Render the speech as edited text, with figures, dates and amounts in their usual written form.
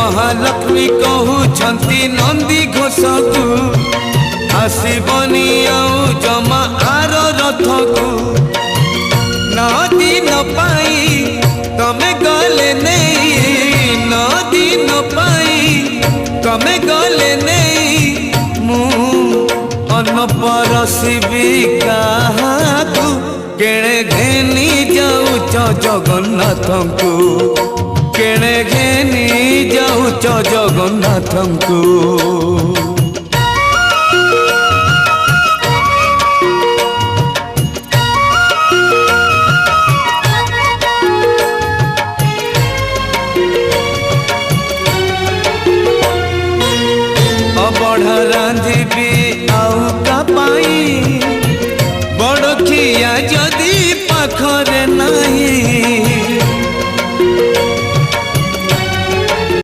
महालक्ष्मी कहउछंती नंदी घोष को आसबनी आउ जमा आर रथ को नदी न पाई तमे गले नहीं नदी न पाई तमे गले नहीं मु अन्न परसिबी काहाकू केणे घेनी जाऊच जगन्नाथ को केणे घेनी जाऊच जगन्नाथ को अबढ़ा रांधिबी